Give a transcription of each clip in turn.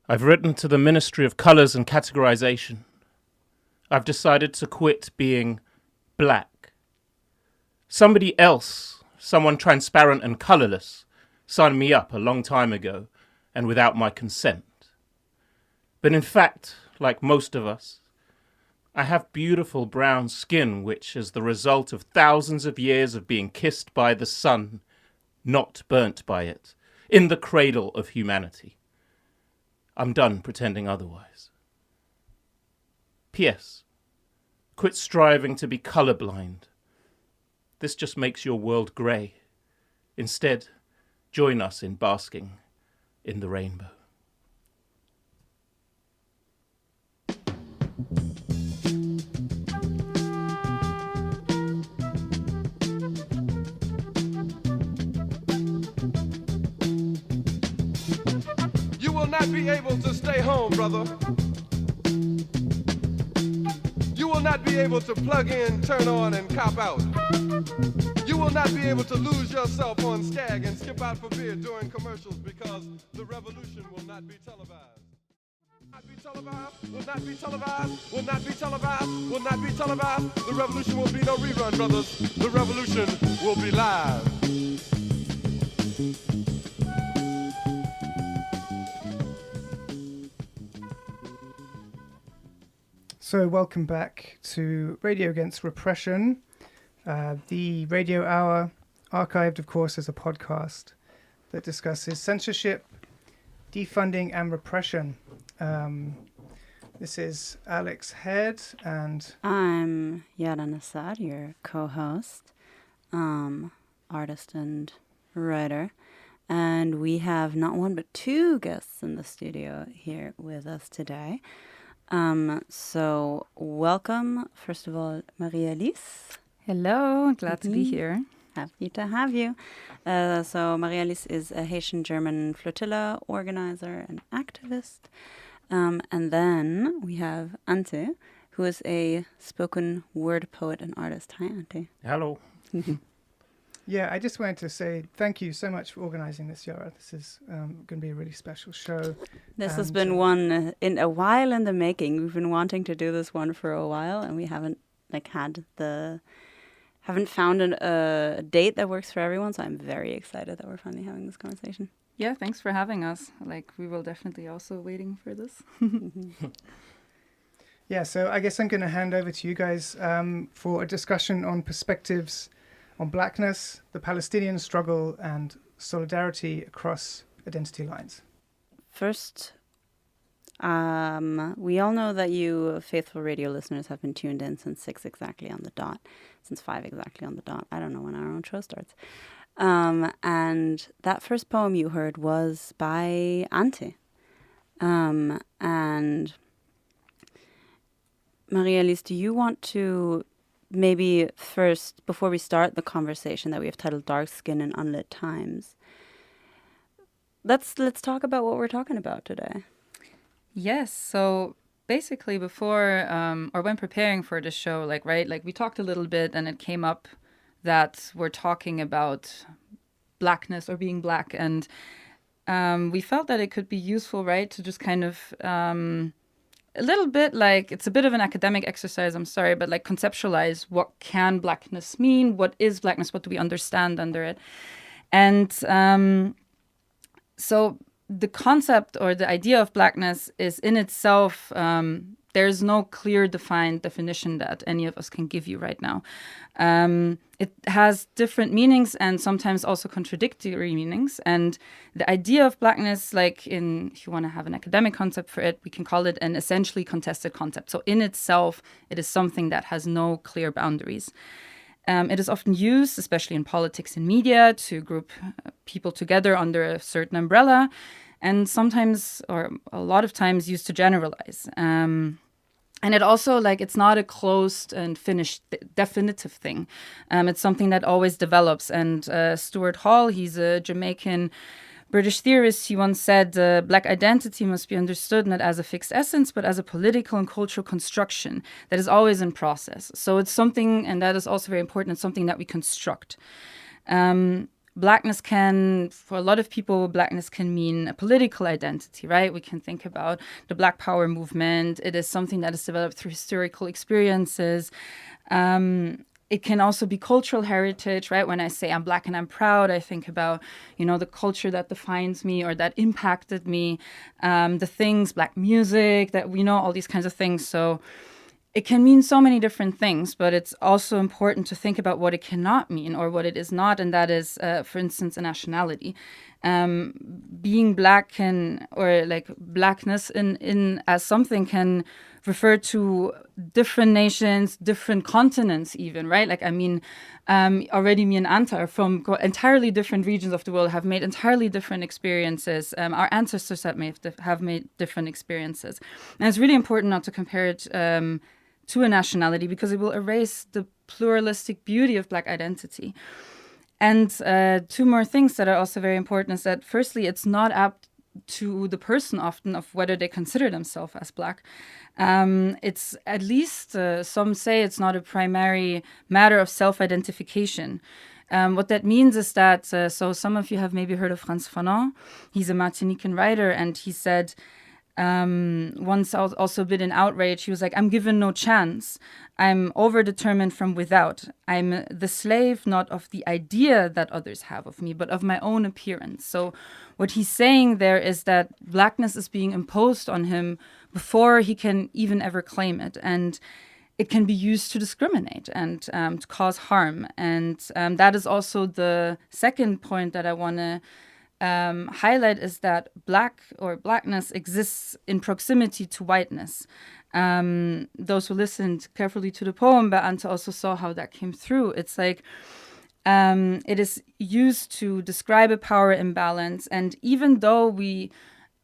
I've written to the Ministry of Colours and Categorization. I've decided to quit being black. Somebody else, someone transparent and colourless, signed me up a long time ago and without my consent. But in fact, like most of us, I have beautiful brown skin which is the result of thousands of years of being kissed by the sun, not burnt by it, in the cradle of humanity. I'm done pretending otherwise. P.S. Quit striving to be colorblind. This just makes your world grey. Instead, join us in basking in the rainbow. You will not be able to stay home, brother. You will not be able to plug in, turn on, and cop out. You will not be able to lose yourself on Skag and skip out for beer during commercials because the revolution will not be televised. Will not be televised, will not be televised, will not be televised. The revolution will be no rerun, brothers. The revolution will be live. So welcome back to Radio Against Repression, the radio hour, archived, of course, as a podcast that discusses censorship, defunding, and repression. This is Alex Head, and I'm Yara Nassar, your co-host, artist and writer. And we have not one but two guests in the studio here with us today. So welcome, first of all, Maria-Lise. Hello, glad to be here. Happy to have you. So Maria-Lise is a Haitian-German Flotilla organizer and activist. And then we have Anté, who is a spoken word poet and artist. Hi, Anté. Hello. yeah, I just wanted to say thank you so much for organizing this, Yara. This is going to be a really special show. This has been one in a while in the making. We've been wanting to do this one for a while, and we haven't found a date that works for everyone. So I'm very excited that we're finally having this conversation. Yeah, thanks for having us. We will definitely also waiting for this. Yeah, so I guess I'm going to hand over to you guys for a discussion on perspectives on blackness, the Palestinian struggle, and solidarity across identity lines. First, we all know that you faithful radio listeners have been tuned in since 6 exactly on the dot, since 5 exactly on the dot. I don't know when our own show starts. And that first poem you heard was by Anté. And Maria-Lise, do you want to maybe first, before we start the conversation that we have titled Dark Skin in Unlit Times, let's talk about what we're talking about today. Yes, so basically before, or when preparing for the show, we talked a little bit and it came up that we're talking about blackness or being black. And we felt that it could be useful, right, to just kind of a little bit it's a bit of an academic exercise, I'm sorry, but conceptualize what can blackness mean? What is blackness? What do we understand under it? And so the concept or the idea of blackness is in itself, there's no clear defined definition that any of us can give you right now. It has different meanings and sometimes also contradictory meanings. And the idea of blackness, if you want to have an academic concept for it, we can call it an essentially contested concept. So in itself, it is something that has no clear boundaries. It is often used, especially in politics and media, to group people together under a certain umbrella, and sometimes, or a lot of times, used to generalize. And it also, it's not a closed and finished definitive thing. It's something that always develops. And Stuart Hall, he's a Jamaican British theorist, he once said, Black identity must be understood not as a fixed essence, but as a political and cultural construction that is always in process. So it's something, and that is also very important, it's something that we construct. blackness can, for a lot of people, blackness can mean a political identity, right? We can think about the Black Power movement. It is something that is developed through historical experiences. It can also be cultural heritage, right? When I say I'm Black and I'm proud, I think about, the culture that defines me or that impacted me, the things, Black music, that we know, all these kinds of things. So it can mean so many different things, but it's also important to think about what it cannot mean or what it is not, and that is, for instance, a nationality. Being Black can, or like blackness in as something can refer to different nations, different continents even, right? Like, already me and Anté are from entirely different regions of the world, have made entirely different experiences. Our ancestors have made different experiences. And it's really important not to compare it to a nationality, because it will erase the pluralistic beauty of Black identity. And two more things that are also very important is that, firstly, it's not up to the person often of whether they consider themselves as Black. It's at least, some say it's not a primary matter of self-identification. What that means is that, so some of you have maybe heard of Frantz Fanon. He's a Martinican writer, and he said, once also a bit in outrage, he was like, I'm given no chance. I'm overdetermined from without. I'm the slave not of the idea that others have of me, but of my own appearance. So what he's saying there is that blackness is being imposed on him before he can even ever claim it. And it can be used to discriminate and to cause harm. And that is also the second point that I want to highlight, is that blackness exists in proximity to whiteness. Those who listened carefully to the poem, but Anté also saw how that came through. It's like it is used to describe a power imbalance. And even though we,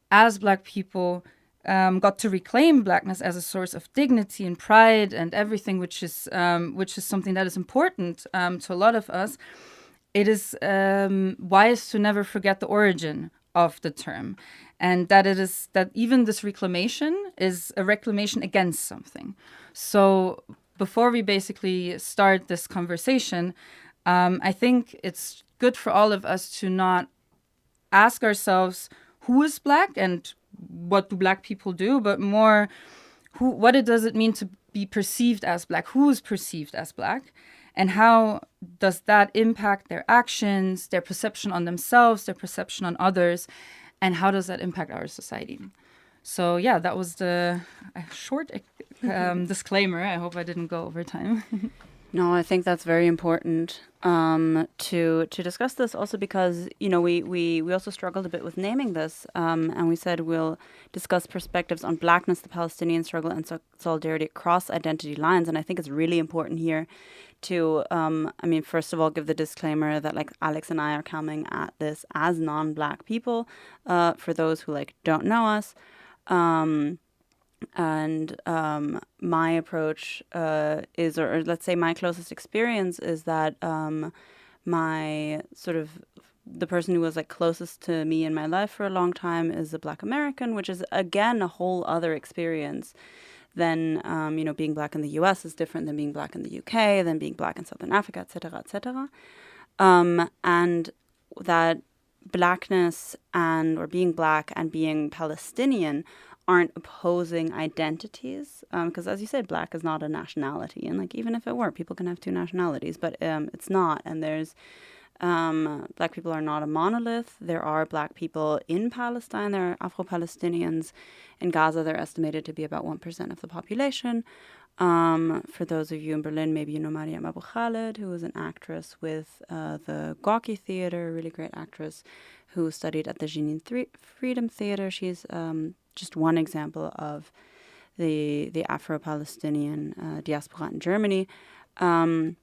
as Black people, got to reclaim blackness as a source of dignity and pride and everything, which is something that is important to a lot of us, it is wise to never forget the origin of the term, and that it is that even this reclamation is a reclamation against something. So before we basically start this conversation, I think it's good for all of us to not ask ourselves who is Black and what do Black people do, but more what does it mean to be perceived as Black? Who is perceived as Black? And how does that impact their actions, their perception on themselves, their perception on others, and how does that impact our society? So yeah, that was the short disclaimer. I hope I didn't go over time. No, I think that's very important to discuss this, also because, we also struggled a bit with naming this, and we said we'll discuss perspectives on blackness, the Palestinian struggle, and solidarity across identity lines. And I think it's really important here to, first of all, give the disclaimer that Alex and I are coming at this as non-Black people, for those who don't know us. And my approach is, or let's say my closest experience is that my sort of the person who was closest to me in my life for a long time is a Black American, which is again a whole other experience than being Black in the U.S. is different than being Black in the UK, than being Black in Southern Africa, etc., etc. And that Blackness or being Black and being Palestinian aren't opposing identities, because as you said, Black is not a nationality, and even if it were, people can have two nationalities, but it's not. And there's Black people are not a monolith. There are Black people in Palestine. There are Afro-Palestinians in Gaza. They're estimated to be about 1% of the population. For those of you in Berlin, maybe you know Mariam Abu Khaled, who is an actress with the Gorky Theater, a really great actress who studied at the Jenin Freedom Theater. She's just one example of the Afro-Palestinian diaspora in Germany. And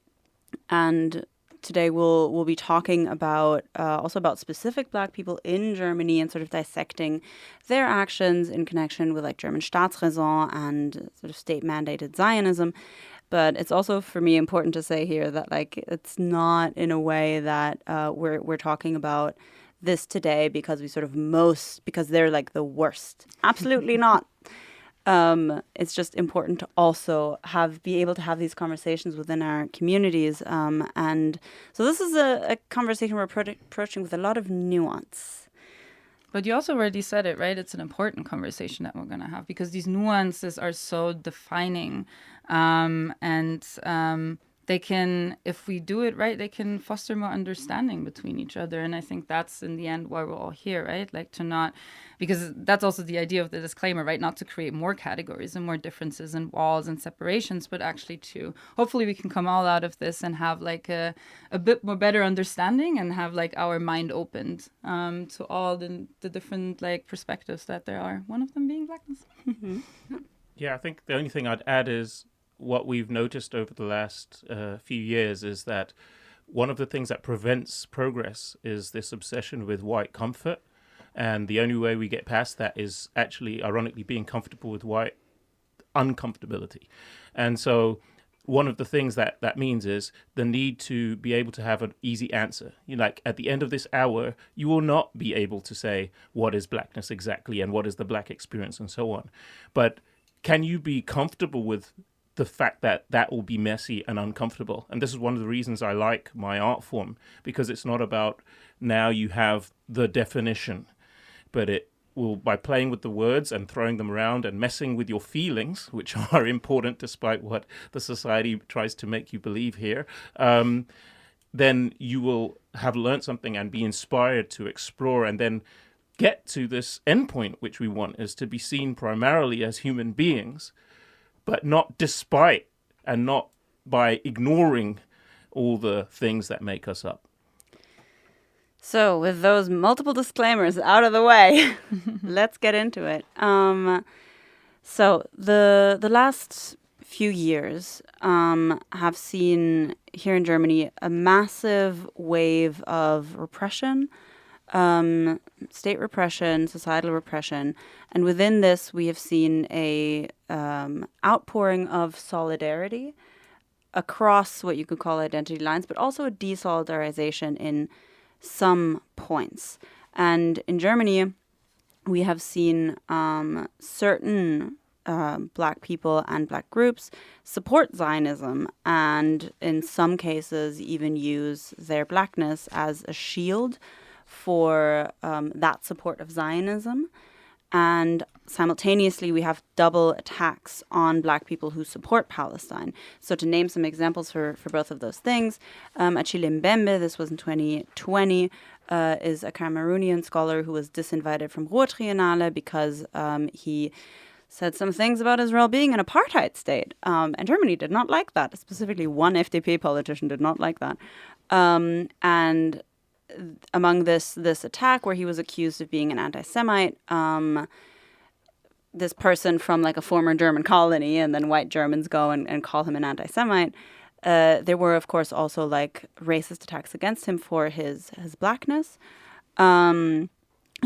today we'll be talking about also about specific Black people in Germany and sort of dissecting their actions in connection with German Staatsräson and sort of state-mandated Zionism. But it's also for me important to say here that it's not in a way that we're talking about this today because because they're the worst. Absolutely not. It's just important to also be able to have these conversations within our communities. And so this is a conversation we're approaching with a lot of nuance. But you also already said it, right? It's an important conversation that we're going to have because these nuances are so defining. They can, if we do it right, they can foster more understanding between each other. And I think that's in the end why we're all here, right? Like to not, because that's also the idea of the disclaimer, right? Not to create more categories and more differences and walls and separations, but actually to, hopefully we can come all out of this and have like a bit more better understanding and have like our mind opened to all the different like perspectives that there are. One of them being blackness. Yeah, I think the only thing I'd add is what we've noticed over the last few years is that one of the things that prevents progress is this obsession with white comfort. And the only way we get past that is actually, ironically, being comfortable with white uncomfortability. And so one of the things that means is the need to be able to have an easy answer. Like at the end of this hour, you will not be able to say what is blackness exactly and what is the black experience and so on. But can you be comfortable with the fact that that will be messy and uncomfortable? And this is one of the reasons I like my art form, because it's not about now you have the definition, but it will, by playing with the words and throwing them around and messing with your feelings, which are important despite what the society tries to make you believe here, then you will have learned something and be inspired to explore and then get to this endpoint, which we want is to be seen primarily as human beings, but not despite and not by ignoring all the things that make us up. So with those multiple disclaimers out of the way, let's get into it. So the last few years have seen here in Germany a massive wave of repression, state repression, societal repression, and within this we have seen a outpouring of solidarity across what you could call identity lines, but also a desolidarization in some points. And in Germany, we have seen certain Black people and Black groups support Zionism and in some cases even use their Blackness as a shield for that support of Zionism. And simultaneously, we have double attacks on Black people who support Palestine. So to name some examples for both of those things, Achille Mbembe, this was in 2020, is a Cameroonian scholar who was disinvited from Ruhr Triennale because he said some things about Israel being an apartheid state. And Germany did not like that. Specifically, one FDP politician did not like that. And among this attack where he was accused of being an anti-Semite, this person from like a former German colony, and then white Germans go and call him an anti-Semite. There were, of course, also like racist attacks against him for his Blackness in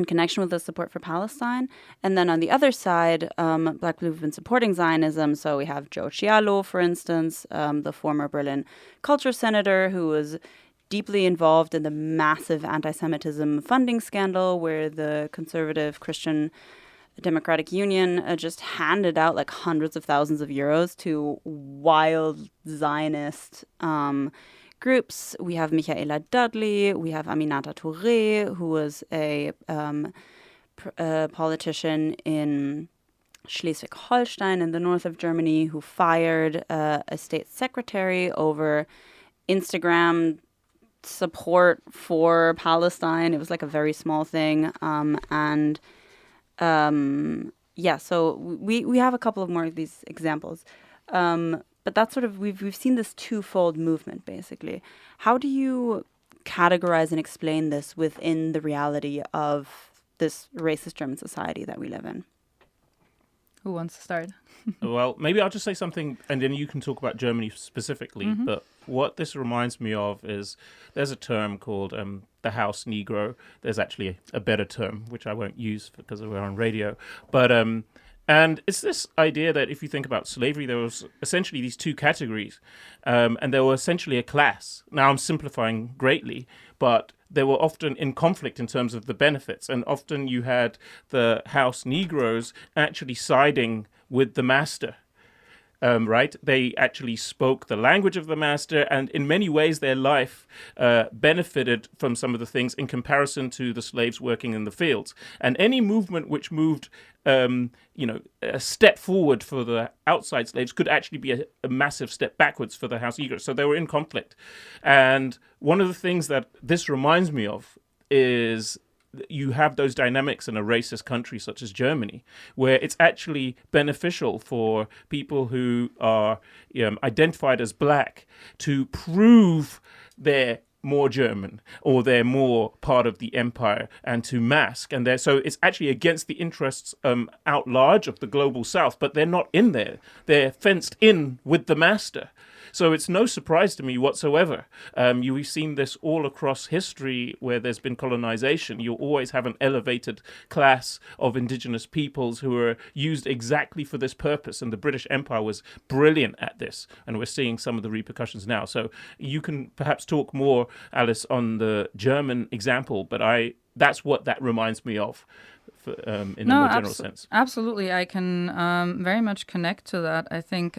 connection with the support for Palestine. And then on the other side, Black people have been supporting Zionism. So we have Joe Cialo, for instance, the former Berlin culture senator who was deeply involved in the massive anti-Semitism funding scandal where the conservative Christian Democratic Union just handed out like hundreds of thousands of euros to wild Zionist groups. We have Michaela Dudley, we have Aminata Touré, who was a politician in Schleswig-Holstein in the north of Germany who fired a state secretary over Instagram support for Palestine. It was like a very small thing. So we have a couple of more of these examples. But that's sort of, we've seen this twofold movement, basically. How do you categorize and explain this within the reality of this racist German society that we live in? Who wants to start? Well, maybe I'll just say something and then you can talk about Germany specifically. Mm-hmm. But what this reminds me of is there's a term called the house Negro. There's actually a better term, which I won't use because we're on radio. But And it's this idea that if you think about slavery, there was essentially these two categories, and they were essentially a class. Now, I'm simplifying greatly, but they were often in conflict in terms of the benefits. And often you had the house Negroes actually siding with the master. Right? They actually spoke the language of the master, and in many ways their life benefited from some of the things in comparison to the slaves working in the fields. And any movement which moved, a step forward for the outside slaves could actually be a massive step backwards for the house Negroes. So they were in conflict. And one of the things that this reminds me of is you have those dynamics in a racist country such as Germany, where it's actually beneficial for people who are identified as black to prove they're more German or they're more part of the empire and to mask. And so it's actually against the interests out large of the global south, but they're not in there. They're fenced in with the master. So it's no surprise to me whatsoever. We've seen this all across history where there's been colonization. You always have an elevated class of indigenous peoples who are used exactly for this purpose. And the British Empire was brilliant at this. And we're seeing some of the repercussions now. So you can perhaps talk more, Alice, on the German example, but that's what that reminds me of in a more general sense. Absolutely. I can very much connect to that. I think...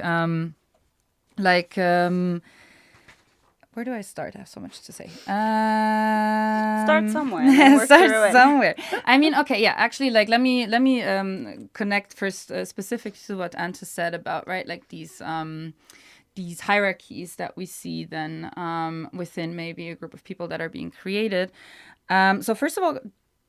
where do I start? I have so much to say. Start somewhere. Start somewhere. I mean, okay, yeah. Actually, let me connect first specific to what Anté said about these hierarchies that we see then within maybe a group of people that are being created. So first of all,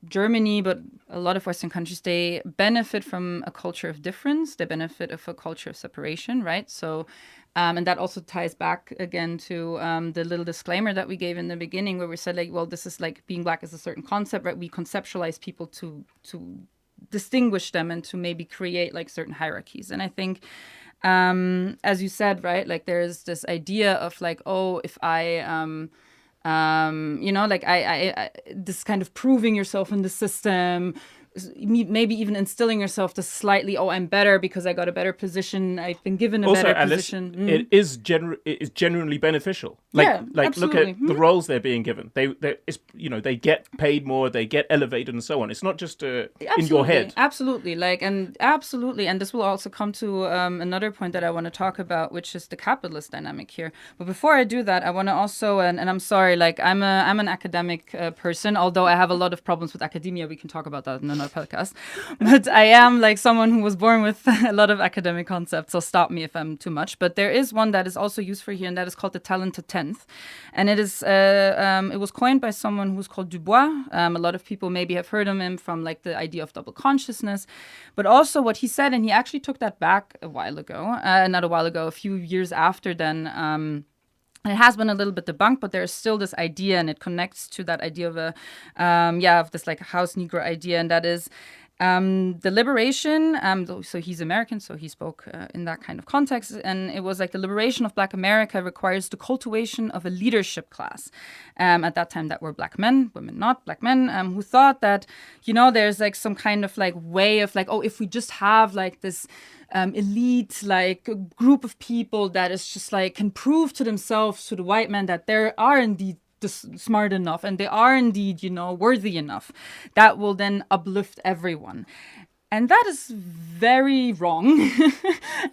Germany, but a lot of Western countries, they benefit from a culture of difference. They benefit of a culture of separation, right? So, and that also ties back again to the little disclaimer that we gave in the beginning, where we said this is being black is a certain concept, right? We conceptualize people to distinguish them and to maybe create certain hierarchies. And I think, as you said, right, there's this idea of if I this kind of proving yourself in the system, maybe even instilling yourself to slightly, I'm better because I got a better position. I've been given a better position. It is genuinely beneficial. Look at the roles they're being given. They get paid more, they get elevated, and so on. It's not just in your head. Absolutely, and this will also come to another point that I want to talk about, which is the capitalist dynamic here. But before I do that, I want to also, and I'm sorry, I'm an academic person, although I have a lot of problems with academia. We can talk about that in another podcast. But I am someone who was born with a lot of academic concepts, so stop me if I'm too much. But there is one that is also used for here, and that is called the talented tenth. And it is it was coined by someone who's called Dubois. A lot of people maybe have heard of him from the idea of double consciousness. But also what he said, and he actually took that back a few years after then. And it has been a little bit debunked, but there is still this idea, and it connects to that idea of of this house Negro idea, and that is the liberation. So he's American, so he spoke in that kind of context, and it was the liberation of Black America requires the cultivation of a leadership class. At that time, that were Black men, women not, Black men, who thought that there's some kind of way of if we just have this elite group of people that is just can prove to themselves, to the white man, that they are indeed smart enough and they are indeed worthy enough, that will then uplift everyone. And that is very wrong,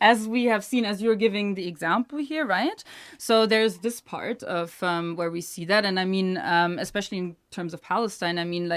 as we have seen, as you're giving the example here, right? So there's this part of where we see that. And I mean, especially in terms of Palestine, I mean,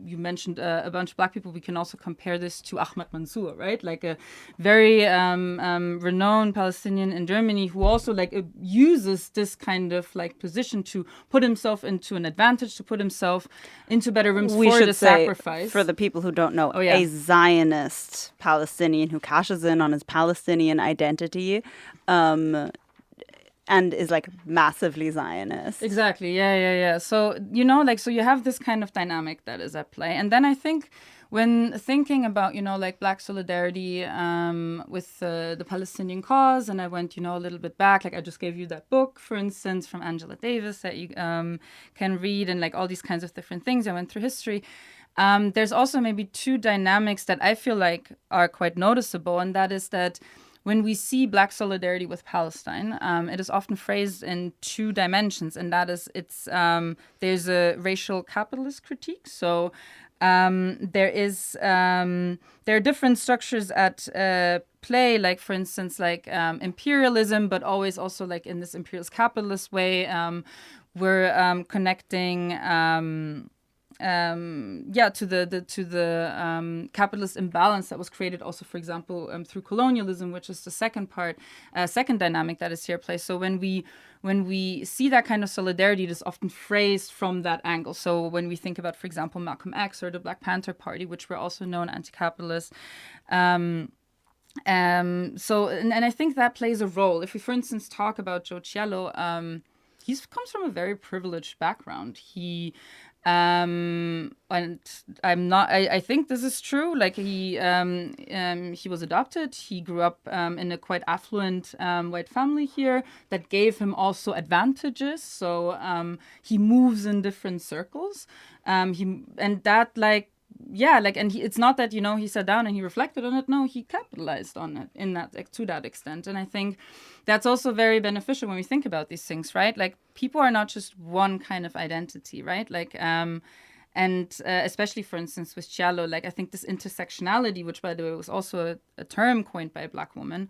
you mentioned a bunch of Black people. We can also compare this to Ahmed Mansour, right? A very renowned Palestinian in Germany who also uses this kind of position to put himself into an advantage, to put himself into better rooms for the sacrifice. For the people who don't know, a Zionist Palestinian who cashes in on his Palestinian identity and is massively Zionist. Exactly. Yeah. So, so you have this kind of dynamic that is at play. And then I think when thinking about, Black solidarity with the Palestinian cause, and I went, a little bit back, I just gave you that book, for instance, from Angela Davis that you can read, and all these kinds of different things. I went through history. there's also maybe two dynamics that I feel like are quite noticeable, and that is that when we see Black solidarity with Palestine, it is often phrased in two dimensions, and that is there's a racial capitalist critique. So there are different structures at play, like for instance, like imperialism, but always also like in this imperialist capitalist way, we're connecting. To the capitalist imbalance that was created also, for example, through colonialism, which is the second dynamic that is here at play. So when we see that kind of solidarity, it is often phrased from that angle. So when we think about, for example, Malcolm X or the Black Panther Party, which were also known anti-capitalist. So I think that plays a role. If we, for instance, talk about Joe Cielo, he comes from a very privileged background. And I think this is true. Like he was adopted. He grew up in a quite affluent white family here that gave him also advantages. So he moves in different circles. It's not that, he sat down and he reflected on it. No, he capitalized on it to that extent. And I think that's also very beneficial when we think about these things, right? Like people are not just one kind of identity, right? Like, especially, for instance, with Cielo, like I think this intersectionality, which by the way was also a term coined by a Black woman,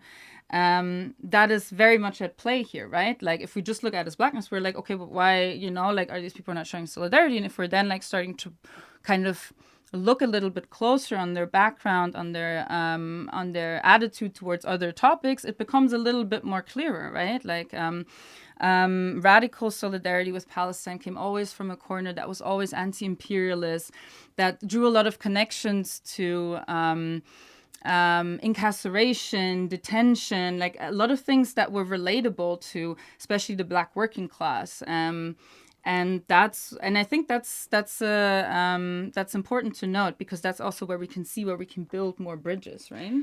that is very much at play here, right? Like if we just look at his Blackness, we're like, okay, but why, are these people not showing solidarity? And if we're then like starting to kind of look a little bit closer on their background, on their attitude towards other topics, it becomes a little bit more clearer, right? Like radical solidarity with Palestine came always from a corner that was always anti-imperialist, that drew a lot of connections to incarceration, detention, like a lot of things that were relatable to especially the Black working class. And I think that's important to note, because that's also where we can see where we can build more bridges, right?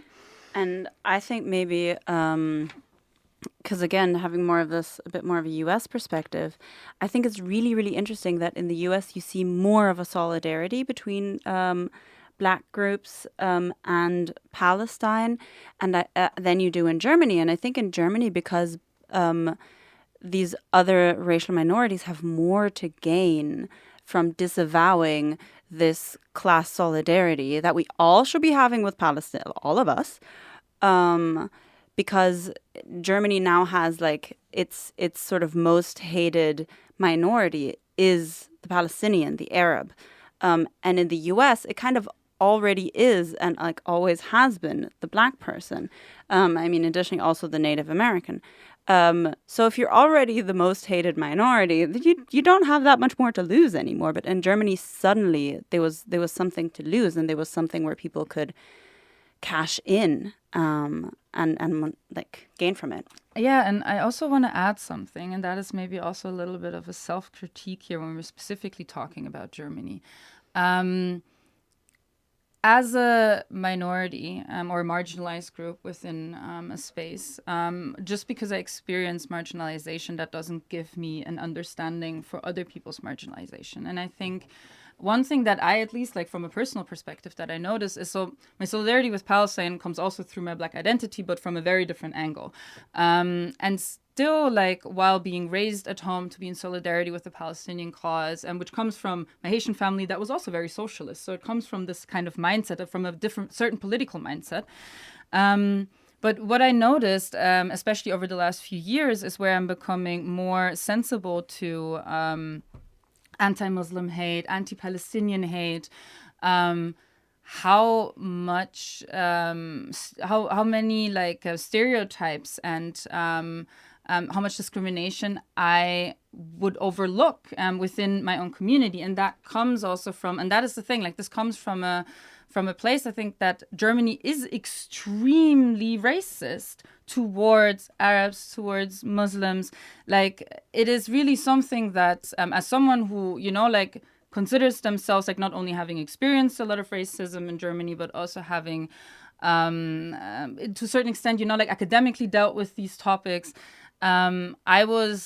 And I think maybe, because again, having a bit more of a U.S. perspective, I think it's really, really interesting that in the U.S. you see more of a solidarity between Black groups and Palestine, and than you do in Germany. And I think in Germany, because these other racial minorities have more to gain from disavowing this class solidarity that we all should be having with Palestine, all of us, because Germany now has like its sort of most hated minority is the Palestinian, the Arab, and in the U.S. it kind of already is and like always has been the Black person. Additionally also the Native American. So if you're already the most hated minority, you don't have that much more to lose anymore. But in Germany, suddenly there was something to lose, and there was something where people could cash in and like gain from it. Yeah, and I also want to add something, and that is maybe also a little bit of a self-critique here when we're specifically talking about Germany. As a minority or marginalized group within a space, just because I experience marginalization, that doesn't give me an understanding for other people's marginalization. And I think one thing that I, at least like from a personal perspective, that I notice is, so my solidarity with Palestine comes also through my Black identity, but from a very different angle. And still, like, while being raised at home to be in solidarity with the Palestinian cause, and which comes from my Haitian family that was also very socialist. So it comes from this kind of mindset, from a certain political mindset. But what I noticed, especially over the last few years, is where I'm becoming more sensible to anti-Muslim hate, anti-Palestinian hate, how much, how many like stereotypes and how much discrimination I would overlook within my own community. And that comes also from, and that is the thing, like this comes from a place, I think, that Germany is extremely racist towards Arabs, towards Muslims. Like, it is really something that, as someone who, like, considers themselves like not only having experienced a lot of racism in Germany, but also having, to a certain extent, like academically dealt with these topics, I was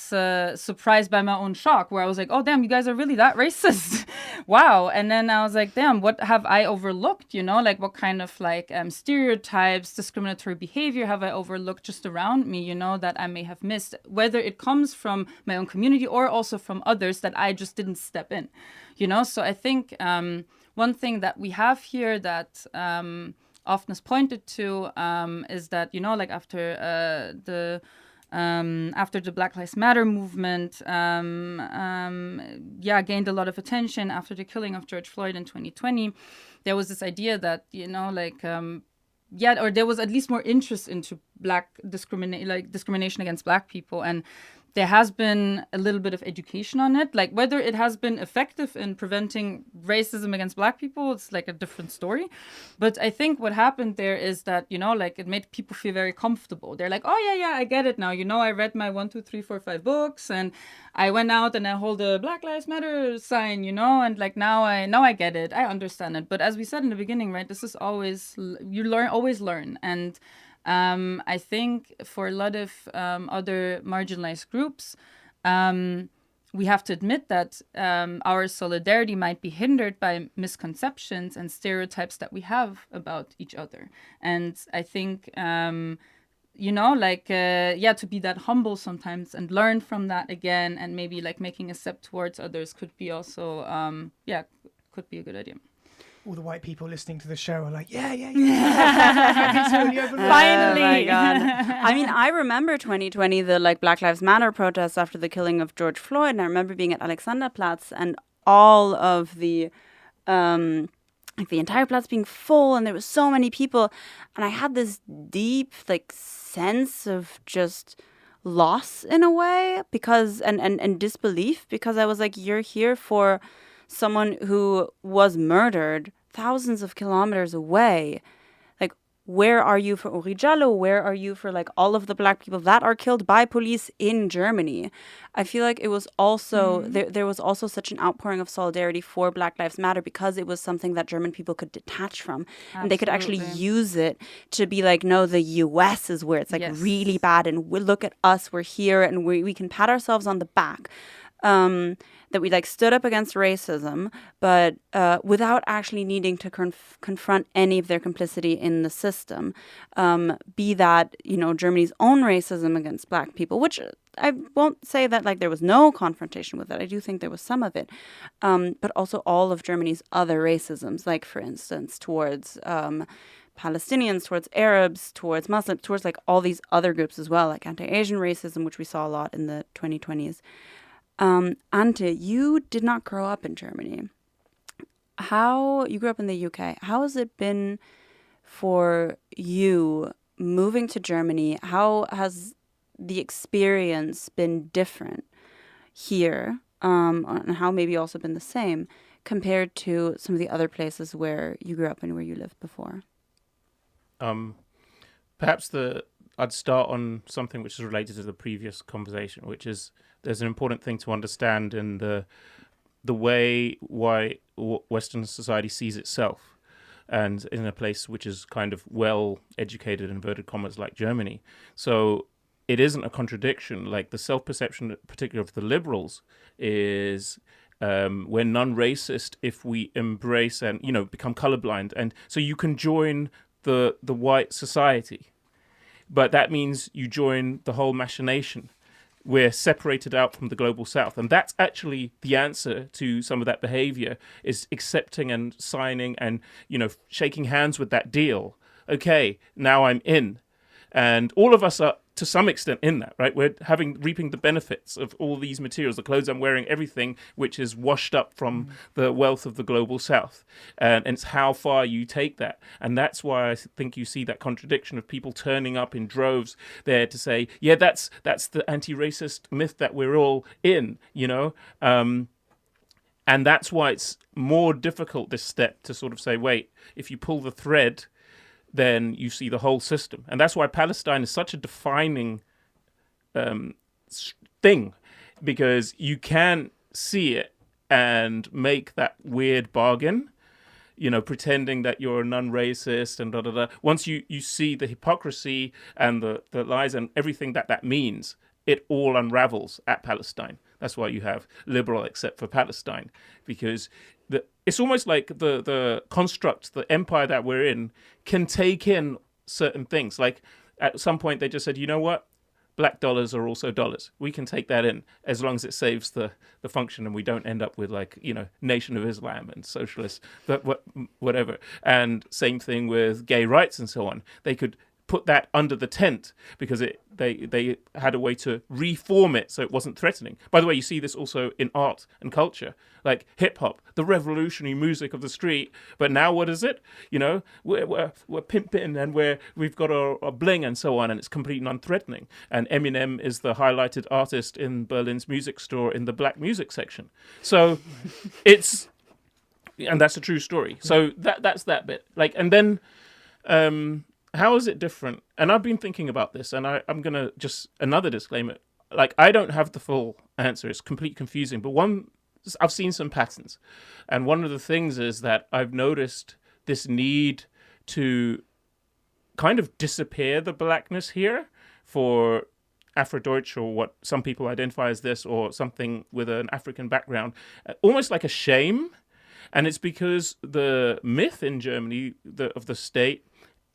surprised by my own shock, where I was like, oh, damn, you guys are really that racist. Wow. And then I was like, damn, what have I overlooked? You know, like what kind of like stereotypes, discriminatory behavior have I overlooked just around me, you know, that I may have missed, whether it comes from my own community or also from others that I just didn't step in, you know? So I think one thing that we have here that often is pointed to is that, you know, like after the Black Lives Matter movement, gained a lot of attention after the killing of George Floyd in 2020, there was this idea that, you know, like, or there was at least more interest into discrimination against Black people. And there has been a little bit of education on it. Like whether it has been effective in preventing racism against Black people, it's like a different story. But I think what happened there is that, you know, like it made people feel very comfortable. They're like, oh, yeah, I get it now. You know, I read my 1, 2, 3, 4, 5 books and I went out and I hold a Black Lives Matter sign, you know, and like now I get it. I understand it. But as we said in the beginning, right, this is always, always learn. And I think for a lot of other marginalized groups, we have to admit that our solidarity might be hindered by misconceptions and stereotypes that we have about each other. And I think, you know, like, to be that humble sometimes and learn from that again, and maybe like making a step towards others could be also, could be a good idea. All the white people listening to the show are like, yeah. Finally. Oh my God. I mean, I remember 2020, the like Black Lives Matter protests after the killing of George Floyd. And I remember being at Alexanderplatz and all of the entire Platz being full, and there was so many people. And I had this deep like sense of just loss in a way, because and disbelief, because I was like, you're here for someone who was murdered thousands of kilometers away. Like, where are you for Uri Jallo? Where are you for like all of the Black people that are killed by police in Germany? I feel like it was also, there was also such an outpouring of solidarity for Black Lives Matter because it was something that German people could detach from. Absolutely. And they could actually use it to be like, no, the US is where it's like really bad, and we look at us, we're here, and we can pat ourselves on the back. That we like stood up against racism, but without actually needing to confront any of their complicity in the system. Be that, you know, Germany's own racism against Black people, which I won't say that like there was no confrontation with it. I do think there was some of it. But also all of Germany's other racisms, like for instance, towards Palestinians, towards Arabs, towards Muslims, towards like all these other groups as well, like anti-Asian racism, which we saw a lot in the 2020s. Anté, you did not grow up in Germany. You grew up in the UK. How has it been for you moving to Germany? How has the experience been different here? And how maybe also been the same compared to some of the other places where you grew up and where you lived before? Perhaps I'd start on something which is related to the previous conversation, which is there's an important thing to understand in the way why Western society sees itself, and in a place which is kind of well educated, inverted commas, like Germany. So it isn't a contradiction. Like the self-perception, particularly of the liberals, is we're non-racist if we embrace and, you know, become colorblind, and so you can join the white society. But that means you join the whole machination. We're separated out from the global south. And that's actually the answer to some of that behavior, is accepting and signing and, you know, shaking hands with that deal. Okay, now I'm in. And all of us are, to some extent, in that, right? We're reaping the benefits of all these materials, the clothes I'm wearing, everything which is washed up from the wealth of the global south. And it's how far you take that. And that's why I think you see that contradiction of people turning up in droves there to say, yeah, that's the anti-racist myth that we're all in, you know? And that's why it's more difficult, this step, to sort of say, wait, if you pull the thread, then you see the whole system. And that's why Palestine is such a defining thing, because you can see it and make that weird bargain, you know, pretending that you're a non-racist and da-da-da. Once you see the hypocrisy and the lies and everything that means, it all unravels at Palestine. That's why you have liberal except for Palestine, because it's almost like the construct, the empire that we're in, can take in certain things. Like at some point they just said, you know what? Black dollars are also dollars. We can take that in as long as it saves the function and we don't end up with like, Nation of Islam and socialists, whatever. And same thing with gay rights and so on. They could put that under the tent because they had a way to reform it so it wasn't threatening. By the way, you see this also in art and culture, like hip hop, the revolutionary music of the street. But now what is it? We're pimping and we've got a bling and so on, and it's completely non-threatening. And Eminem is the highlighted artist in Berlin's music store in the black music section. So and that's a true story. So that's that bit. Like, and then how is it different? And I've been thinking about this, and I'm going to just, another disclaimer, like I don't have the full answer. It's completely confusing. But I've seen some patterns. And one of the things is that I've noticed this need to kind of disappear the blackness here for Afro-Deutsch, or what some people identify as this, or something with an African background, almost like a shame. And it's because the myth in Germany of the state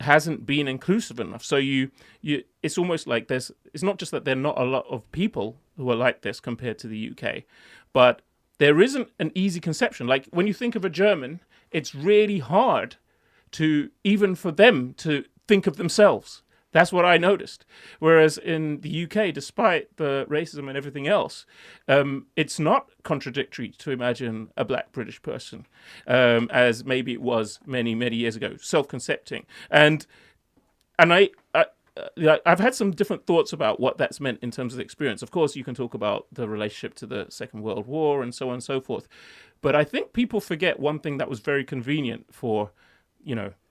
hasn't been inclusive enough. So it's almost like it's not just that there are not a lot of people who are like this compared to the UK, but there isn't an easy conception. Like when you think of a German, it's really hard even for them to think of themselves. That's what I noticed. Whereas in the UK, despite the racism and everything else, it's not contradictory to imagine a black British person, as maybe it was many, many years ago, self-concepting. And I've had some different thoughts about what that's meant in terms of the experience. Of course, you can talk about the relationship to the Second World War and so on and so forth. But I think people forget one thing that was very convenient for,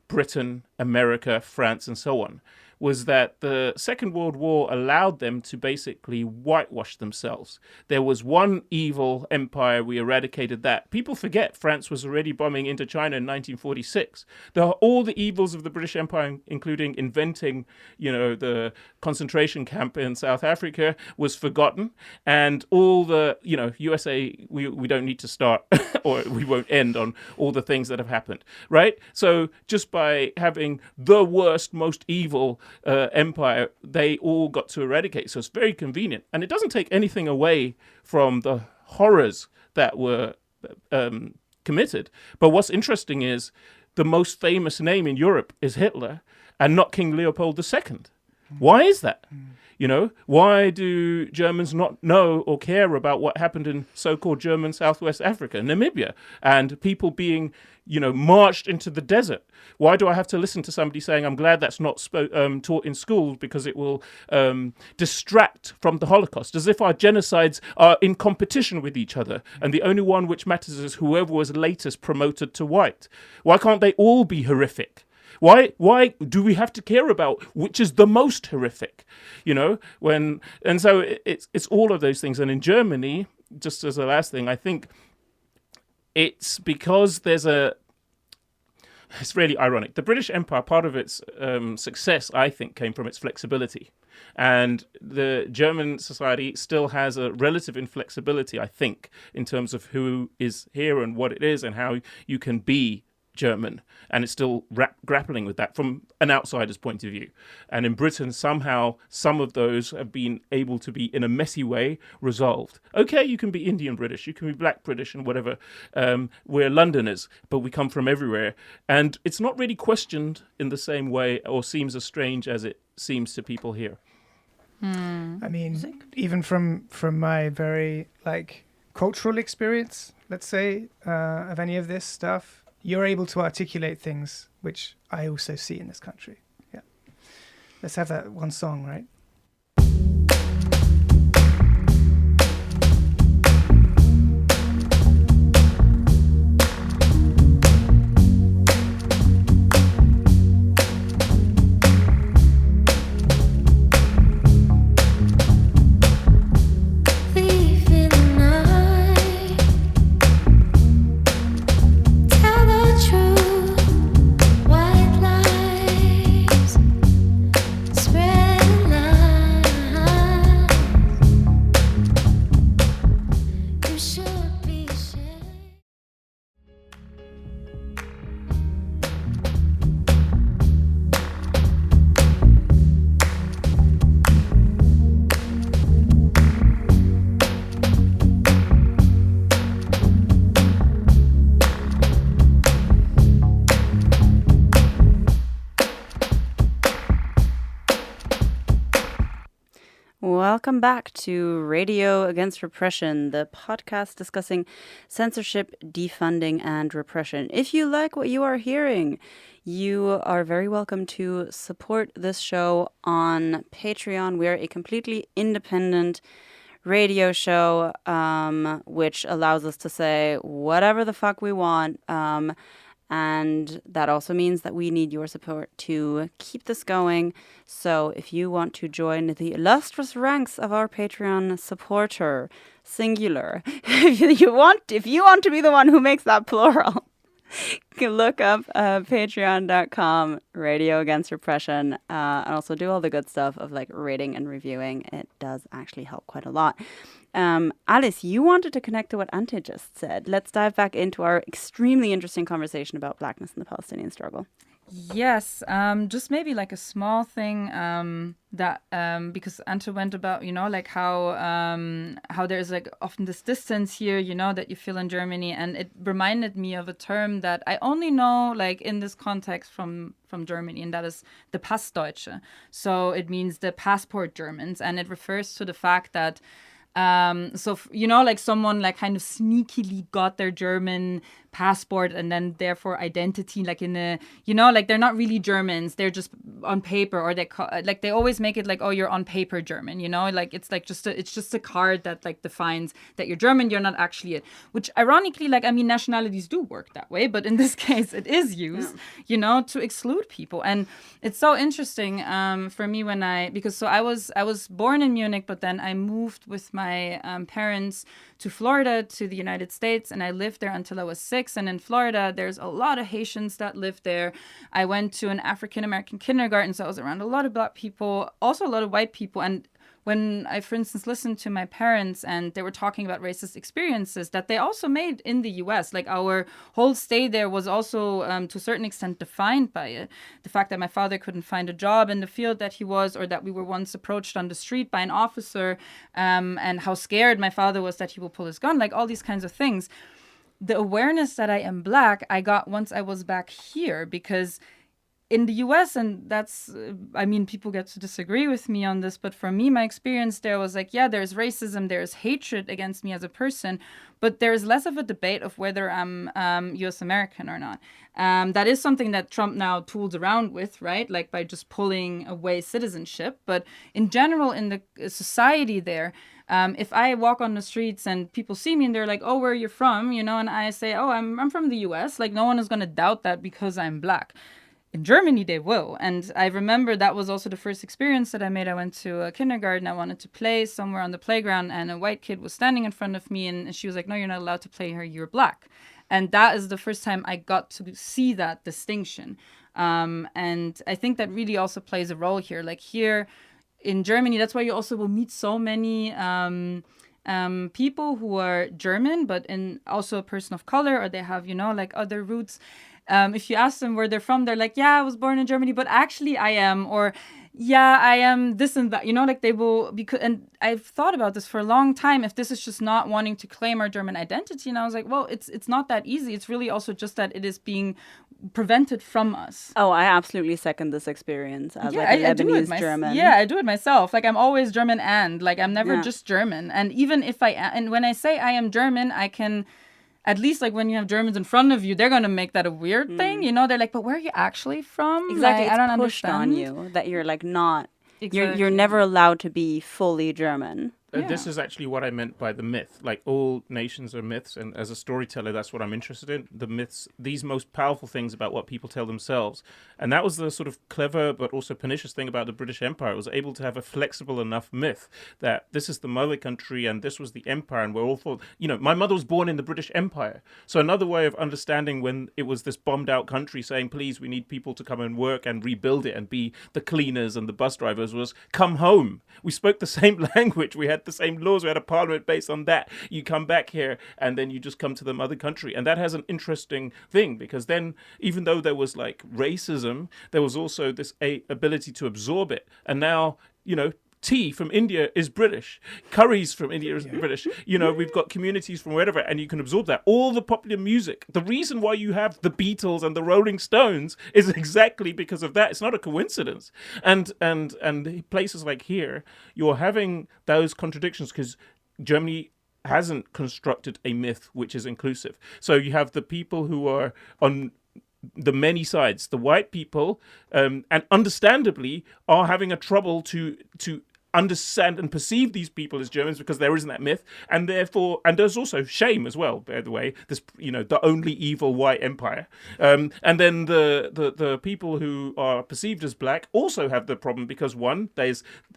Britain, America, France, and so on, was that the Second World War allowed them to basically whitewash themselves. There was one evil empire, we eradicated that. People forget France was already bombing into China in 1946. All the evils of the British Empire, including inventing, the concentration camp in South Africa, was forgotten. And all the, USA, we don't need to start or we won't end on all the things that have happened, right? So just by having the worst, most evil empire, they all got to eradicate. So it's very convenient. And it doesn't take anything away from the horrors that were committed. But what's interesting is the most famous name in Europe is Hitler and not King Leopold II. Why is that? Why do Germans not know or care about what happened in so-called German Southwest Africa, Namibia, and people being, marched into the desert? Why do I have to listen to somebody saying, I'm glad that's not taught in schools because it will distract from the Holocaust, as if our genocides are in competition with each other, and the only one which matters is whoever was latest promoted to white? Why can't they all be horrific? Why do we have to care about which is the most horrific? And so it's all of those things. And in Germany, just as a last thing, I think it's because it's really ironic. The British Empire, part of its success, I think, came from its flexibility. And the German society still has a relative inflexibility, I think, in terms of who is here and what it is and how you can be German, and it's still grappling with that from an outsider's point of view. And in Britain, somehow, some of those have been able to be, in a messy way, resolved. Okay, you can be Indian British, you can be Black British and whatever. We're Londoners, but we come from everywhere. And it's not really questioned in the same way or seems as strange as it seems to people here. I mean, even from my very, cultural experience, let's say, of any of this stuff, you're able to articulate things which I also see in this country. Yeah. Let's have that one song, right? White lies spread. Welcome back to Radio Against Repression, the podcast discussing censorship, defunding, and repression. If you like what you are hearing, you are very welcome to support this show on Patreon. We're a completely independent radio show, which allows us to say whatever the fuck we want. And that also means that we need your support to keep this going. So if you want to join the illustrious ranks of our Patreon supporter, singular, if you want to be the one who makes that plural, you can look up patreon.com, Radio Against Repression, and also do all the good stuff of like rating and reviewing. It does actually help quite a lot. Alice, you wanted to connect to what Anté just said. Let's dive back into our extremely interesting conversation about blackness in the Palestinian struggle. Yes, just maybe like a small thing that because Anté went about, like how there's like often this distance here, that you feel in Germany, and it reminded me of a term that I only know like in this context from Germany, and that is the Passdeutsche. So it means the passport Germans, and it refers to the fact that like someone like kind of sneakily got their German passport and then therefore identity like in a, like they're not really Germans, they're just on paper, or they always make it like, oh, you're on paper German, like it's like it's just a card that like defines that you're German, you're not actually it, which ironically, like, I mean, nationalities do work that way, but in this case it is used, to exclude people. And it's so interesting for me because I was born in Munich, but then I moved with my parents to Florida, to the United States, and I lived there until I was 6. And in Florida, there's a lot of Haitians that live there. I went to an African-American kindergarten, so I was around a lot of Black people, also a lot of white people. And when I, for instance, listened to my parents and they were talking about racist experiences that they also made in the US, like our whole stay there was also to a certain extent defined by it. The fact that my father couldn't find a job in the field that he was, or that we were once approached on the street by an officer, and how scared my father was that he will pull his gun, like all these kinds of things. The awareness that I am Black, I got once I was back here, because in the US, and that's, people get to disagree with me on this, but for me, my experience there was like, yeah, there's racism, there's hatred against me as a person, but there's less of a debate of whether I'm US American or not. That is something that Trump now tools around with, right? Like by just pulling away citizenship. But in general, in the society there, if I walk on the streets and people see me and they're like, oh, where are you from? And I say, oh, I'm from the US. Like no one is going to doubt that because I'm Black. In Germany, they will. And I remember that was also the first experience that I made. I went to a kindergarten. I wanted to play somewhere on the playground, and a white kid was standing in front of me, and she was like, no, you're not allowed to play here. You're Black. And that is the first time I got to see that distinction. And I think that really also plays a role here. Like here in Germany, that's why you also will meet so many people who are German, but also a person of color, or they have, like other roots. If you ask them where they're from, they're like, yeah, I was born in Germany, but actually I am, or yeah, I am this and that, like they will, because, and I've thought about this for a long time, if this is just not wanting to claim our German identity. And I was like, well, it's not that easy. It's really also just that it is being prevented from us. Oh, I absolutely second this experience as like a Lebanese German. Yeah, I do it myself. Like I'm always German, and like I'm never just German. And even if and when I say I am German, I can, at least like when you have Germans in front of you, they're going to make that a weird thing. They're like, but where are you actually from? Exactly. Like, it's I don't pushed understand. on you that you're like not, Exactly. you're never allowed to be fully German. This is actually what I meant by the myth. Like all nations are myths, and as a storyteller, that's what I'm interested in. The myths, these most powerful things about what people tell themselves. And that was the sort of clever but also pernicious thing about the British Empire. It was able to have a flexible enough myth that this is the mother country and this was the empire, and we're all for, my mother was born in the British Empire. So another way of understanding when it was this bombed out country saying, please, we need people to come and work and rebuild it and be the cleaners and the bus drivers, was come home. We spoke the same language. We had the same laws. We had a parliament based on that. You come back here and then you just come to the mother country. And that has an interesting thing, because then even though there was like racism, there was also this ability to absorb it. And now, tea from India is British. Curries from India is British. You know, we've got communities from wherever, and you can absorb that. All the popular music. The reason why you have the Beatles and the Rolling Stones is exactly because of that. It's not a coincidence. And places like here, you're having those contradictions because Germany hasn't constructed a myth which is inclusive. So you have the people who are on the many sides, the white people, and understandably are having a trouble to understand and perceive these people as Germans because there isn't that myth, and therefore, and there's also shame as well, by the way, this, you know, the only evil white empire, and then the people who are perceived as black also have the problem because one, are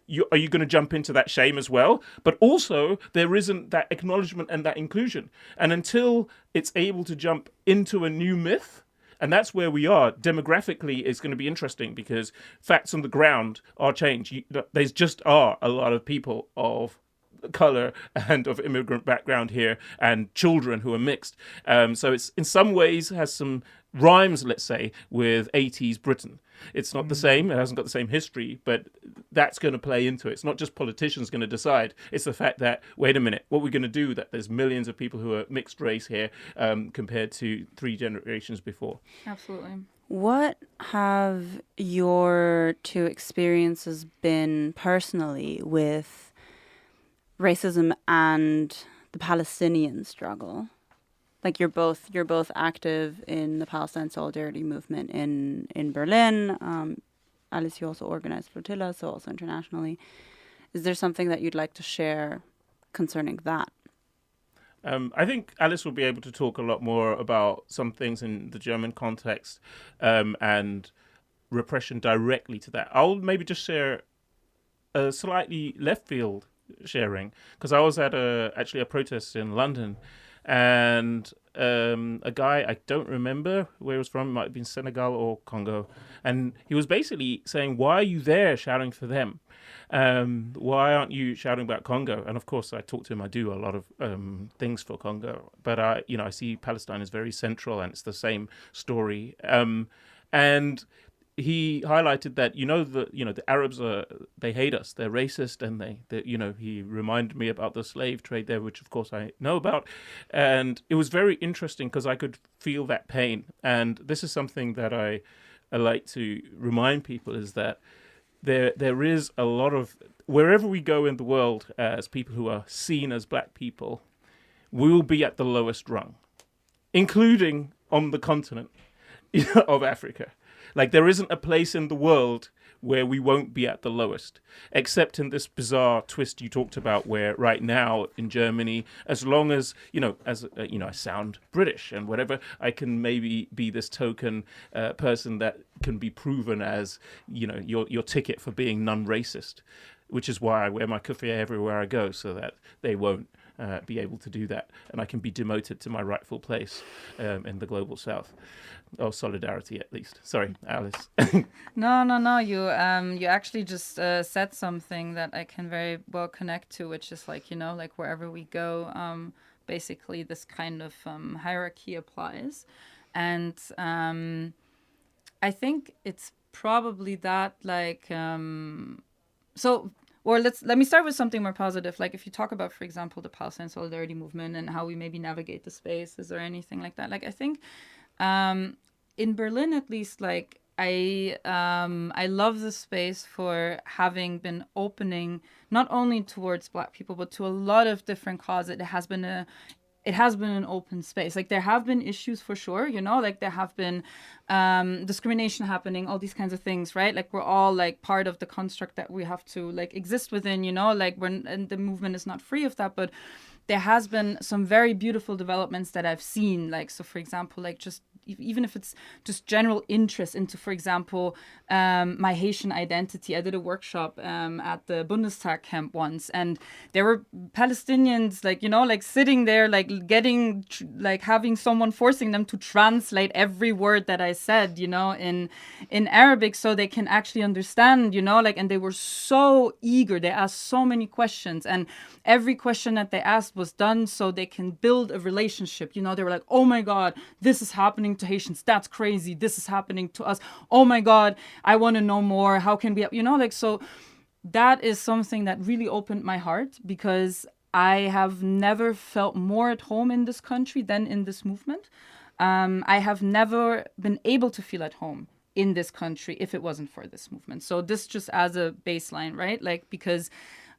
you going to jump into that shame as well? But also there isn't that acknowledgement and that inclusion, and until it's able to jump into a new myth. And that's where we are. Demographically, it's going to be interesting because facts on the ground are changed. There just are a lot of people of color and of immigrant background here and children who are mixed. So it's in some ways has some rhymes, let's say, with 80s Britain. It's not the same. It hasn't got the same history, but that's going to play into it. It's not just politicians going to decide. It's the fact that, wait a minute, what we're going to do, that there's millions of people who are mixed race here compared to 3 generations before. Absolutely. What have your two experiences been personally with racism and the Palestinian struggle? Like you're both active in the Palestine Solidarity movement in Berlin. Alice, you also organized Flotilla, so also internationally. Is there something that you'd like to share concerning that? I think Alice will be able to talk a lot more about some things in the German context and repression directly to that. I'll maybe just share a slightly left field sharing because I was at actually a protest in London. And a guy, I don't remember where he was from, it might have been Senegal or Congo, and he was basically saying, why are you there shouting for them? Why aren't you shouting about Congo? And of course, I talk to him, I do a lot of things for Congo, but I see Palestine is very central and it's the same story. And he highlighted that, the Arabs they hate us, they're racist, and he reminded me about the slave trade there, which of course I know about. And it was very interesting because I could feel that pain. And this is something that I like to remind people is that there is a lot of, wherever we go in the world as people who are seen as black people, we will be at the lowest rung, including on the continent of Africa. Like there isn't a place in the world where we won't be at the lowest, except in this bizarre twist you talked about where right now in Germany, as long as, I sound British and whatever, I can maybe be this token person that can be proven as, your ticket for being non-racist, which is why I wear my kufiya everywhere I go so that they won't be able to do that. And I can be demoted to my rightful place in the global south. Or solidarity, at least. Sorry, Alice. No. You actually just said something that I can very well connect to, which is like wherever we go, basically this kind of hierarchy applies, and I think it's probably that Or let me start with something more positive. Like if you talk about, for example, the Palestine Solidarity movement and how we maybe navigate the space, is there anything like that? Like I think in Berlin, at least, like I love the space for having been opening not only towards Black people but to a lot of different causes. It has been an open space. Like there have been issues for sure, like there have been discrimination happening, all these kinds of things, right? Like we're all like part of the construct that we have to like exist within, and the movement is not free of that, but there has been some very beautiful developments that I've seen. Like, so for example, like just even if it's just general interest into, for example, my Haitian identity. I did a workshop at the Bundestag camp once, and there were Palestinians, like sitting there, like getting, like having someone forcing them to translate every word that I said, in Arabic, so they can actually understand, and they were so eager. They asked so many questions, and every question that they asked was done so they can build a relationship. They were like, oh my God, this is happening to Haitians. That's crazy. This is happening to us. Oh my God, I want to know more. How can we, so that is something that really opened my heart, because I have never felt more at home in this country than in this movement. I have never been able to feel at home in this country if it wasn't for this movement. So this just as a baseline, right? Like, because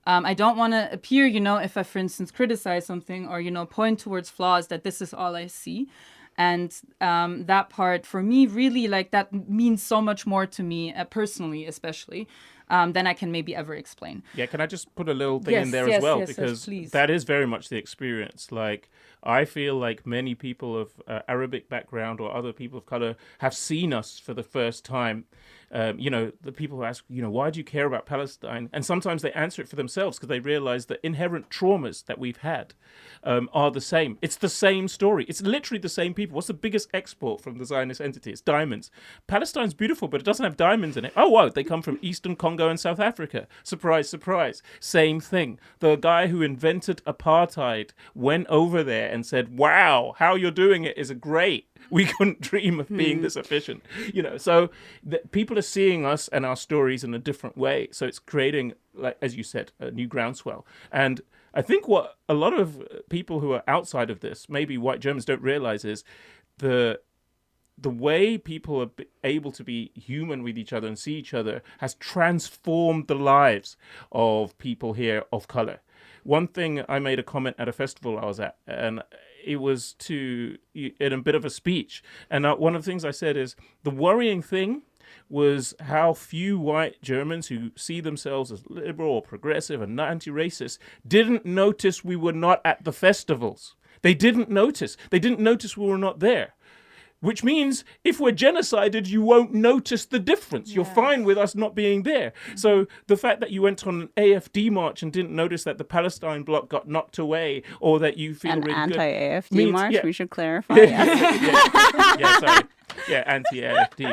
I don't want to appear, if I, for instance, criticize something or, point towards flaws, that this is all I see. And that part for me really, like, that means so much more to me personally, especially, than I can maybe ever explain. Yeah, can I just put a little thing in there as well? Because that is very much the experience. Like, I feel like many people of Arabic background or other people of color have seen us for the first time. The people who ask, why do you care about Palestine? And sometimes they answer it for themselves because they realize that inherent traumas that we've had are the same. It's the same story. It's literally the same people. What's the biggest export from the Zionist entity? It's diamonds. Palestine's beautiful, but it doesn't have diamonds in it. Oh, wow, they come from Eastern Congo and South Africa. Surprise, surprise. Same thing. The guy who invented apartheid went over there and said, wow, how you're doing it is great. We couldn't dream of being this efficient. So people are seeing us and our stories in a different way. So it's creating, like, as you said, a new groundswell. And I think what a lot of people who are outside of this, maybe white Germans, don't realize is the way people are able to be human with each other and see each other has transformed the lives of people here of color. One thing, I made a comment at a festival I was at, and it was in a bit of a speech. And one of the things I said is the worrying thing was how few white Germans who see themselves as liberal or progressive and anti-racist didn't notice we were not at the festivals. They didn't notice. They didn't notice we were not there. Which means if we're genocided, you won't notice the difference. Yes. You're fine with us not being there. Mm-hmm. So the fact that you went on an AFD march and didn't notice that the Palestine bloc got knocked away, or that you feel really anti-AFD good, march, yeah. We should clarify. Sorry. Yeah, anti-AFD.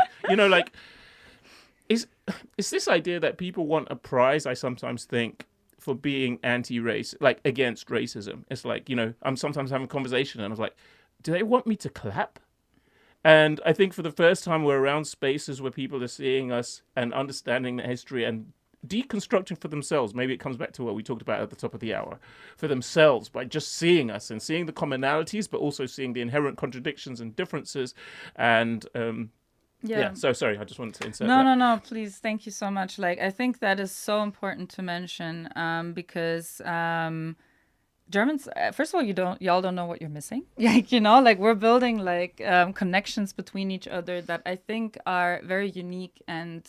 It's this idea that people want a prize, I sometimes think, for being anti-race, like against racism. It's like, I'm sometimes having a conversation and I was like, do they want me to clap? And I think for the first time, we're around spaces where people are seeing us and understanding the history and deconstructing for themselves. Maybe it comes back to what we talked about at the top of the hour, for themselves, by just seeing us and seeing the commonalities, but also seeing the inherent contradictions and differences. And so sorry, I just wanted to insert that. No, please. Thank you so much. Like, I think that is so important to mention because Germans, first of all, y'all don't know what you're missing. Like we're building connections between each other that I think are very unique, and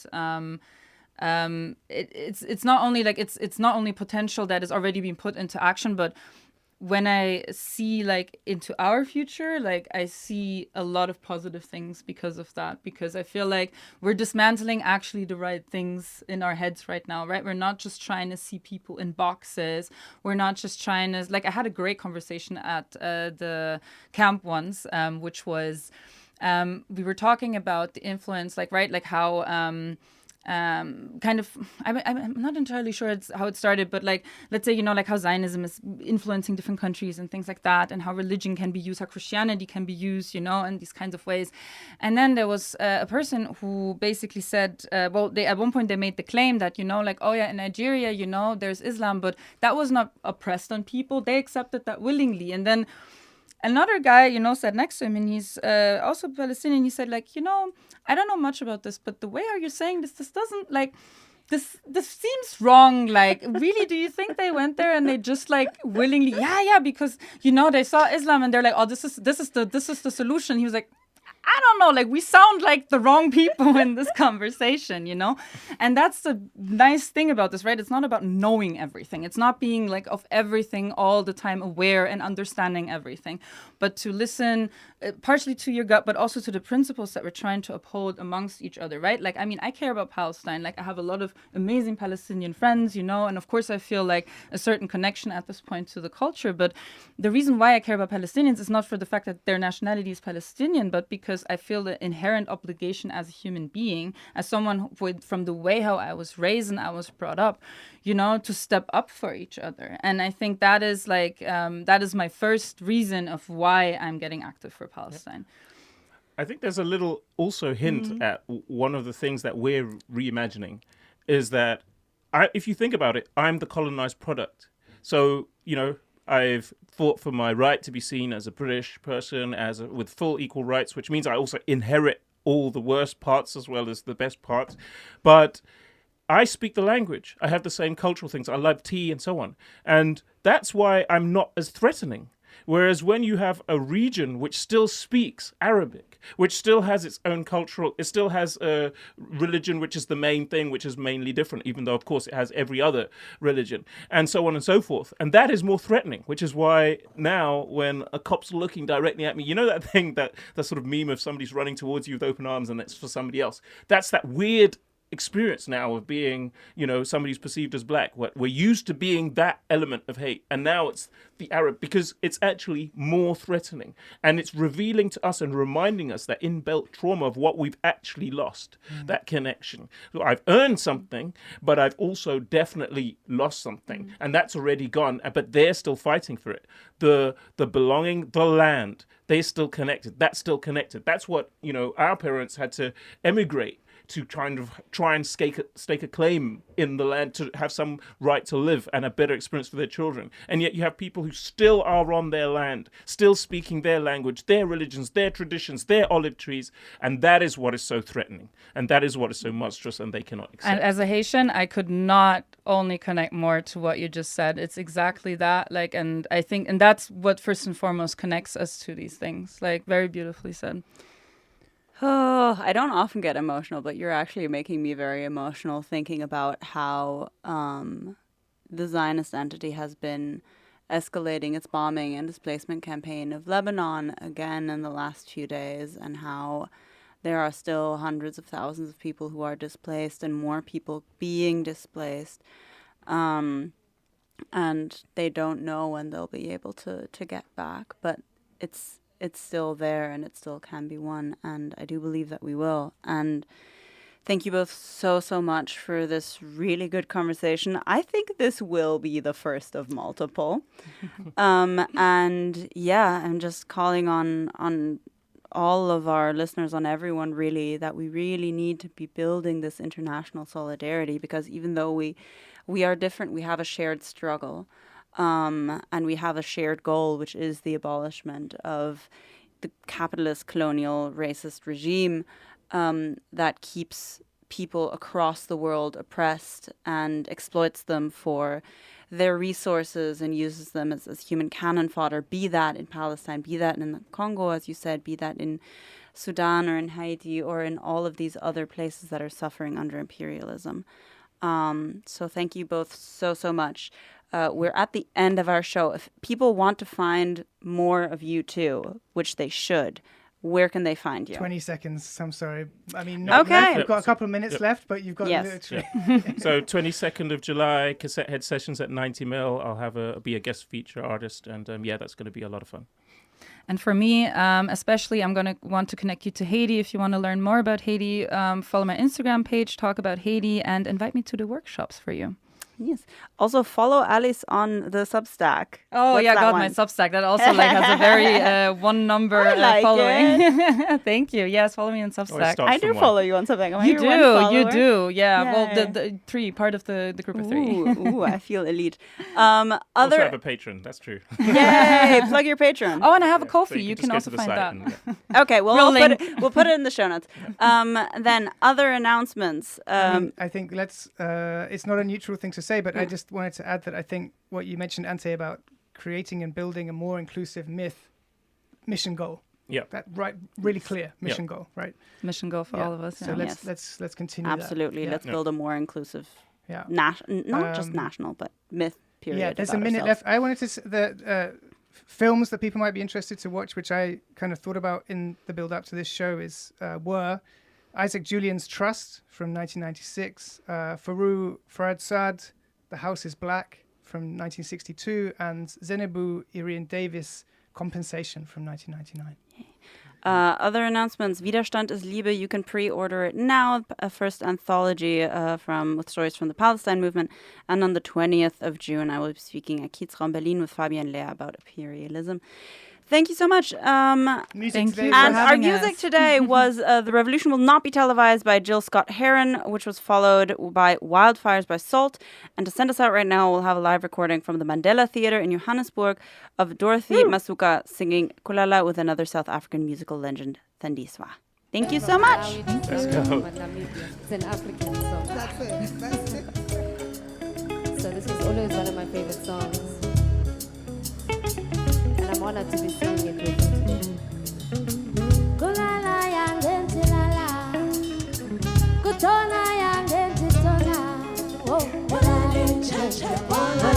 it's not only it's not only potential that is already being put into action, but when I see into our future, I see a lot of positive things because of that, because I feel like we're dismantling actually the right things in our heads right now, right? We're not just trying to see people in boxes. We're not just trying to, I had a great conversation at the camp once, which was, we were talking about the influence, how, I'm not entirely sure how it started, but let's say, how Zionism is influencing different countries and things like that, and how religion can be used, how Christianity can be used, in these kinds of ways. And then there was a person who basically said, at one point they made the claim that, in Nigeria, there's Islam, but that was not oppressed on people. They accepted that willingly. And then another guy, sat next to him, and he's also Palestinian. He said, I don't know much about this, but the way how you're saying this doesn't, this seems wrong. Really, do you think they went there and they just, willingly, because, they saw Islam and they're like, oh, this is the solution. He was like, I don't know, we sound like the wrong people in this conversation, And that's the nice thing about this, right? It's not about knowing everything. It's not being of everything all the time, aware and understanding everything, but to listen partially to your gut, but also to the principles that we're trying to uphold amongst each other, right? I care about Palestine. I have a lot of amazing Palestinian friends, and of course I feel a certain connection at this point to the culture. But the reason why I care about Palestinians is not for the fact that their nationality is Palestinian, but because I feel the inherent obligation as a human being, as someone from the way how I was raised and I was brought up, to step up for each other. And I think that is that is my first reason of why I'm getting active for Palestine. I think there's a little also hint at one of the things that we're reimagining is that if you think about it, I'm the colonized product. So, I've fought for my right to be seen as a British person, with full equal rights, which means I also inherit all the worst parts as well as the best parts. But I speak the language. I have the same cultural things. I love tea and so on. And that's why I'm not as threatening. Whereas when you have a region which still speaks Arabic, which still has its own it still has a religion which is the main thing, which is mainly different, even though, of course, it has every other religion, and so on and so forth. And that is more threatening, which is why now when a cop's looking directly at me, that thing, that sort of meme of somebody's running towards you with open arms and it's for somebody else. That's that weird experience now of being, somebody who's perceived as black. We're used to being that element of hate, and now it's the Arab, because it's actually more threatening, and it's revealing to us and reminding us that inbuilt trauma of what we've actually lost, that connection. So I've earned something, but I've also definitely lost something, and that's already gone, but they're still fighting for it. The belonging, the land, they're still connected. That's still connected. That's what, our parents had to emigrate to try and stake a claim in the land, to have some right to live and a better experience for their children. And yet you have people who still are on their land, still speaking their language, their religions, their traditions, their olive trees. And that is what is so threatening. And that is what is so monstrous, and they cannot accept. And as a Haitian, I could not only connect more to what you just said. It's exactly that. And I think, and that's what first and foremost connects us to these things. Very beautifully said. Oh, I don't often get emotional, but you're actually making me very emotional thinking about how the Zionist entity has been escalating its bombing and displacement campaign of Lebanon again in the last few days, and how there are still hundreds of thousands of people who are displaced and more people being displaced. And they don't know when they'll be able to get back, but it's still there, and it still can be won, and I do believe that we will. And thank you both so much for this really good conversation. I think this will be the first of multiple. And yeah, I'm just calling on all of our listeners, on everyone really, that we really need to be building this international solidarity, because even though we are different, we have a shared struggle. And we have a shared goal, which is the abolishment of the capitalist, colonial, racist regime that keeps people across the world oppressed and exploits them for their resources and uses them as human cannon fodder, be that in Palestine, be that in the Congo, as you said, be that in Sudan or in Haiti or in all of these other places that are suffering under imperialism. So thank you both so much. We're at the end of our show. If people want to find more of you too, which they should, where can they find you? 20 seconds. I'm sorry. I mean, okay. We've got a couple of minutes left, but you've got literally. So 22nd of July, Cassette Head Sessions at 90ml. I'll have be a guest feature artist, and that's going to be a lot of fun. And for me, especially, I'm going to want to connect you to Haiti. If you want to learn more about Haiti, follow my Instagram page, talk about Haiti, and invite me to the workshops for you. Yes. Also follow Alice on the Substack. Oh, What's yeah, that my Substack. That also has a very one number following. Thank you. Yes, follow me on Substack. I do follow you on Substack. You do. Yeah. Well, the three, part of the group of three. Ooh, I feel elite. Also have a patron. That's true. Yay! Plug your patron. Oh, and I have a Ko-fi. So you can also find that. Okay, well, we'll put it in the show notes. Then other announcements. I think it's not a neutral thing to say, but I just wanted to add that I think what you mentioned, Anté, about creating and building a more inclusive mission goal. Yeah. That really clear mission goal, right? Mission goal for all of us. So let's continue. Absolutely. That. Let's build a more inclusive, not just national, but myth period. Yeah, there's a minute left. I wanted to the films that people might be interested to watch, which I kind of thought about in the build up to this show, were Isaac Julian's Trust from 1996, Farouk Farhad, The House is Black from 1962, and Zenebu Irian Davis, Compensation from 1999. Other announcements. Widerstand ist Liebe. You can pre-order it now. A first anthology with stories from the Palestine movement. And on the 20th of June, I will be speaking at Kiezraum Berlin with Fabian Lehr about imperialism. Thank you so much. Music Thank today you was- for And our having music us. today was The Revolution Will Not Be Televised by Jill Scott Heron, which was followed by Wildfires by Salt. And to send us out right now, we'll have a live recording from the Mandela Theatre in Johannesburg of Dorothy Masuka singing Kulala with another South African musical legend, Thandiswa. Thank you so much. Let's go. It's an African song. That's it. So this was always one of my favorite songs. And I'm honored to be singing it with you today. Kulala yangenzi lala. Kutona yangenzi tona. Oh, kulala yangenzi tona.